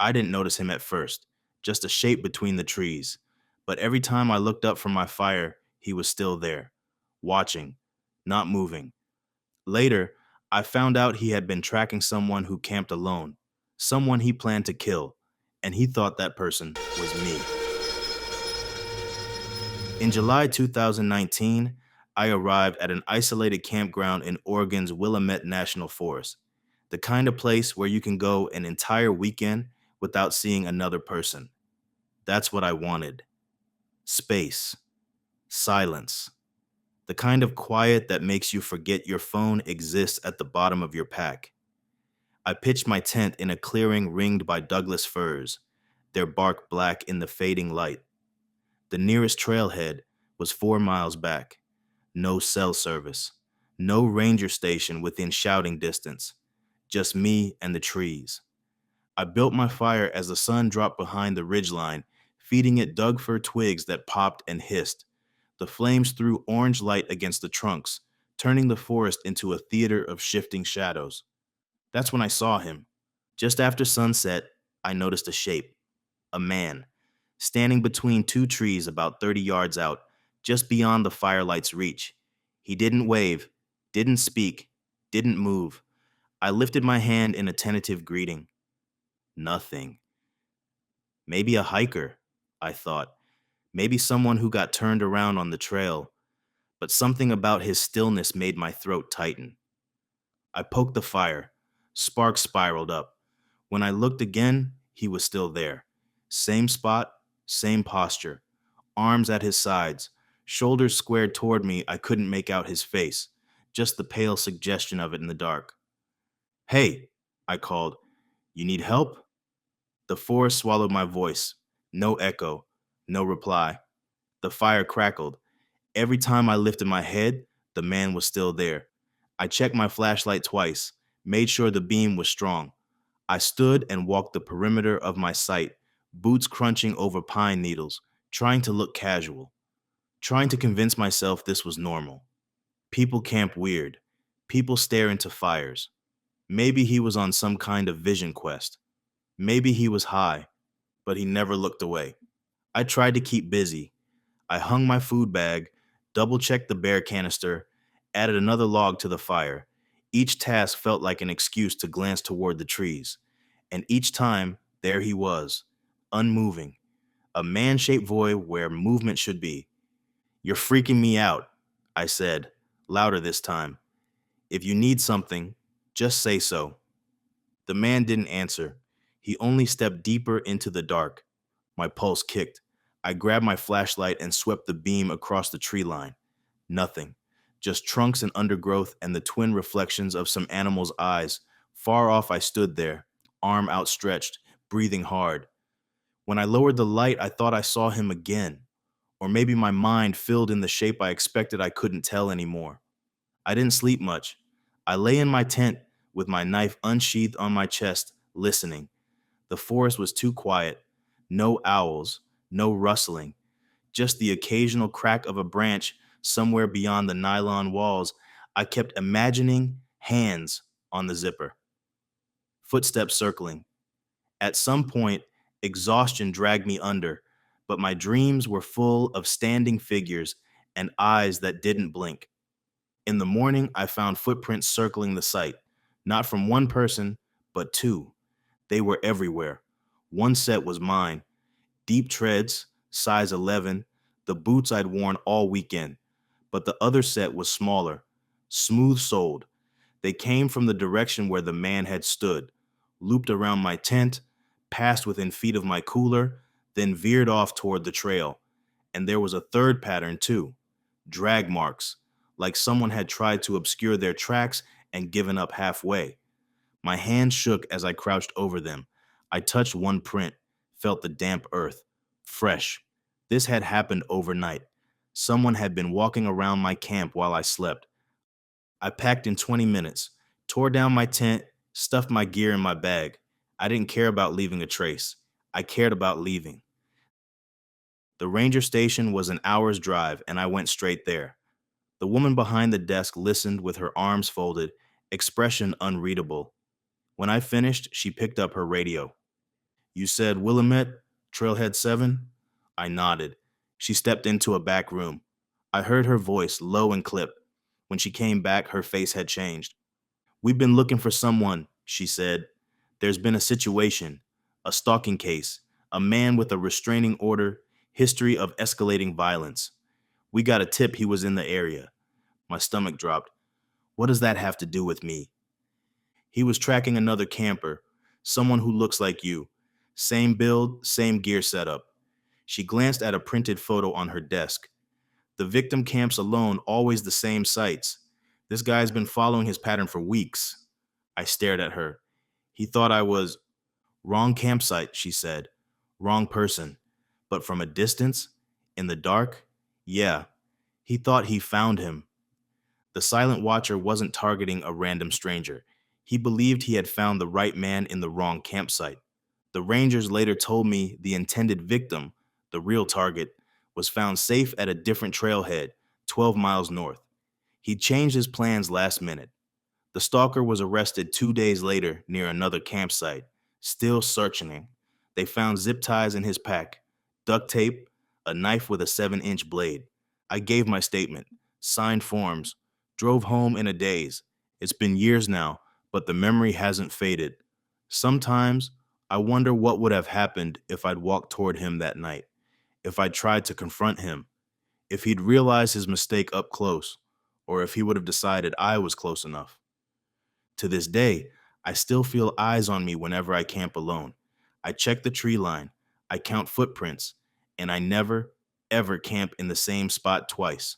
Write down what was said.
I didn't notice him at first, just a shape between the trees. But every time I looked up from my fire, he was still there, watching, not moving. Later, I found out he had been tracking someone who camped alone, someone he planned to kill, and he thought that person was me. In July 2019, I arrived at an isolated campground in Oregon's Willamette National Forest, the kind of place where you can go an entire weekend without seeing another person. That's what I wanted. Space, silence, the kind of quiet that makes you forget your phone exists at the bottom of your pack. I pitched my tent in a clearing ringed by Douglas firs, their bark black in the fading light. The nearest trailhead was 4 miles back. No cell service. No ranger station within shouting distance. Just me and the trees. I built my fire as the sun dropped behind the ridgeline, feeding it Doug fir twigs that popped and hissed. The flames threw orange light against the trunks, turning the forest into a theater of shifting shadows. That's when I saw him. Just after sunset, I noticed a shape. A man, standing between two trees about 30 yards out, just beyond the firelight's reach. He didn't wave, didn't speak, didn't move. I lifted my hand in a tentative greeting. Nothing. Maybe a hiker, I thought. Maybe someone who got turned around on the trail. But something about his stillness made my throat tighten. I poked the fire. Sparks spiraled up. When I looked again, he was still there. Same spot, same posture. Arms at his sides, shoulders squared toward me. I couldn't make out his face, just the pale suggestion of it in the dark. Hey, I called. You need help? The forest swallowed my voice. No echo, no reply. The fire crackled. Every time I lifted my head, the man was still there. I checked my flashlight twice, made sure the beam was strong. I stood and walked the perimeter of my sight, boots crunching over pine needles, trying to look casual, trying to convince myself this was normal. People camp weird. People stare into fires. Maybe he was on some kind of vision quest. Maybe he was high, but he never looked away. I tried to keep busy. I hung my food bag, double-checked the bear canister, added another log to the fire. Each task felt like an excuse to glance toward the trees. And each time, there he was, unmoving, a man-shaped void where movement should be. You're freaking me out, I said, louder this time. If you need something, just say so. The man didn't answer. He only stepped deeper into the dark. My pulse kicked. I grabbed my flashlight and swept the beam across the tree line. Nothing. Just trunks and undergrowth and the twin reflections of some animal's eyes. Far off I stood there, arm outstretched, breathing hard. When I lowered the light, I thought I saw him again. Or maybe my mind filled in the shape I expected I couldn't tell anymore. I didn't sleep much. I lay in my tent with my knife unsheathed on my chest, listening. The forest was too quiet. No owls, no rustling, just the occasional crack of a branch somewhere beyond the nylon walls. I kept imagining hands on the zipper, footsteps circling. At some point, exhaustion dragged me under, but my dreams were full of standing figures and eyes that didn't blink. In the morning, I found footprints circling the site, not from one person, but two. They were everywhere. One set was mine, deep treads, size 11, the boots I'd worn all weekend. But the other set was smaller, smooth-soled. They came from the direction where the man had stood, looped around my tent, passed within feet of my cooler, then veered off toward the trail. And there was a third pattern, too. Drag marks, like someone had tried to obscure their tracks and given up halfway. My hands shook as I crouched over them. I touched one print, felt the damp earth. Fresh. This had happened overnight. Someone had been walking around my camp while I slept. I packed in 20 minutes, tore down my tent, stuffed my gear in my bag. I didn't care about leaving a trace. I cared about leaving. The ranger station was an hour's drive, and I went straight there. The woman behind the desk listened with her arms folded, expression unreadable. When I finished, she picked up her radio. You said Willamette, Trailhead 7? I nodded. She stepped into a back room. I heard her voice, low and clipped. When she came back, her face had changed. We've been looking for someone, she said. There's been a situation, a stalking case, a man with a restraining order, history of escalating violence. We got a tip he was in the area. My stomach dropped. What does that have to do with me? He was tracking another camper, someone who looks like you. Same build, same gear setup. She glanced at a printed photo on her desk. The victim camps alone, always the same sites. This guy's been following his pattern for weeks. I stared at her. He thought I was wrong campsite, she said. Wrong person. But from a distance, in the dark, yeah, he thought he found him. The silent watcher wasn't targeting a random stranger. He believed he had found the right man in the wrong campsite. The Rangers later told me the intended victim, the real target, was found safe at a different trailhead, 12 miles north. He changed his plans last minute. The stalker was arrested 2 days later near another campsite, still searching. They found zip ties in his pack, duct tape, a knife with a 7-inch blade. I gave my statement, signed forms, drove home in a daze. It's been years now, but the memory hasn't faded. Sometimes I wonder what would have happened if I'd walked toward him that night, if I'd tried to confront him, if he'd realized his mistake up close, or if he would have decided I was close enough. To this day, I still feel eyes on me whenever I camp alone. I check the tree line, I count footprints, and I never, ever camp in the same spot twice.